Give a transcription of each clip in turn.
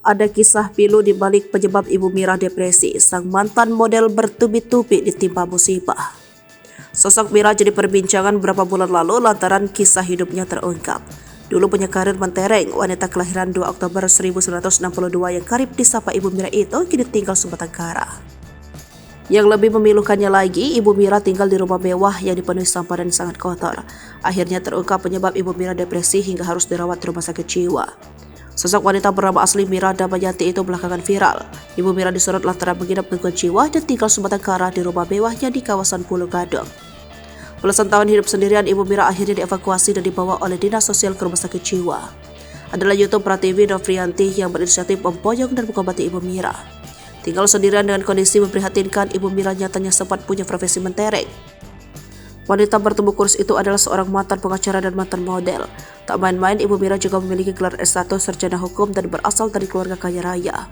ada kisah pilu di balik penyebab Ibu Mira depresi. Sang mantan model bertubi-tubi ditimpa musibah. Sosok Mira jadi perbincangan beberapa bulan lalu lantaran kisah hidupnya terungkap. Dulu punya karir mentereng, wanita kelahiran 2 Oktober 1962 yang karib disapa Ibu Mira itu kini tinggal sebatang kara. Yang lebih memilukannya lagi, Ibu Mira tinggal di rumah mewah yang dipenuhi sampah dan sangat kotor. Akhirnya terungkap penyebab Ibu Mira depresi hingga harus dirawat di rumah sakit jiwa. Sosok wanita bernama asli Mira Damayanti itu belakangan viral. Ibu Mira disorot lantaran mengidap gangguan jiwa dan tinggal sebatang kara di rumah mewahnya di kawasan Pulau Gadung. Belasan tahun hidup sendirian, Ibu Mira akhirnya dievakuasi dan dibawa oleh Dinas Sosial ke rumah sakit jiwa. Adalah YouTube Prativi Novrianti yang berinisiatif memboyong dan mengobati Ibu Mira. Tinggal sendirian dengan kondisi memprihatinkan, Ibu Mira nyatanya sempat punya profesi mentereng. Wanita bertubuh kurus itu adalah seorang mantan pengacara dan mantan model. Tak main-main, Ibu Mira juga memiliki gelar S1 sarjana hukum dan berasal dari keluarga kaya raya.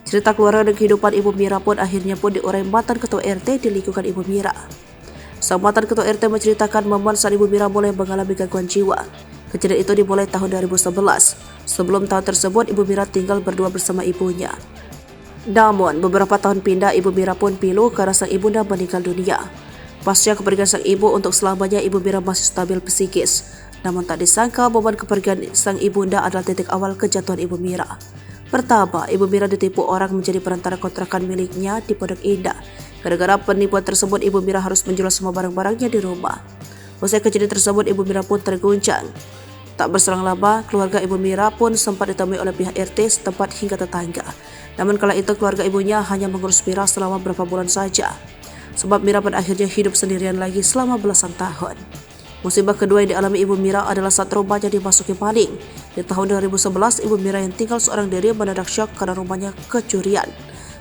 Cerita keluarga dan kehidupan Ibu Mira pun akhirnya diurai mantan ketua RT di lingkungan Ibu Mira. Sang mantan ketua RT menceritakan momen saat Ibu Mira mulai mengalami gangguan jiwa. Kejadian itu dimulai tahun 2011. Sebelum tahun tersebut, Ibu Mira tinggal berdua bersama ibunya. Namun, beberapa tahun pindah, Ibu Mira pun pilu karena sang ibunda meninggal dunia. Pasca kepergian sang ibu, untuk selamanya Ibu Mira masih stabil psikis. Namun tak disangka, momen kepergian sang ibunda adalah titik awal kejatuhan Ibu Mira. Pertama, Ibu Mira ditipu orang menjadi perantara kontrakan miliknya di Pondok Indah. Gara-gara penipuan tersebut, Ibu Mira harus menjual semua barang-barangnya di rumah. Usai kejadian tersebut, Ibu Mira pun terguncang. Tak berselang lama, keluarga Ibu Mira pun sempat ditemui oleh pihak RT setempat hingga tetangga. Namun kala itu keluarga ibunya hanya mengurus Mira selama beberapa bulan saja. Sebab Mira pada akhirnya hidup sendirian lagi selama belasan tahun. Musibah kedua yang dialami Ibu Mira adalah saat rumahnya dimasuki maling. Di tahun 2011, Ibu Mira yang tinggal seorang diri mendadak syok karena rumahnya kecurian.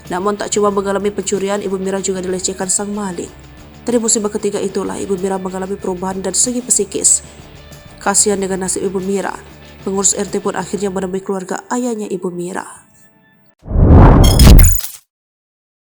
Namun tak cuma mengalami pencurian, Ibu Mira juga dilecehkan sang maling. Dari musibah ketiga itulah Ibu Mira mengalami perubahan dan segi psikis. Kasihan dengan nasib Ibu Mira, pengurus RT pun akhirnya menemui keluarga ayahnya Ibu Mira.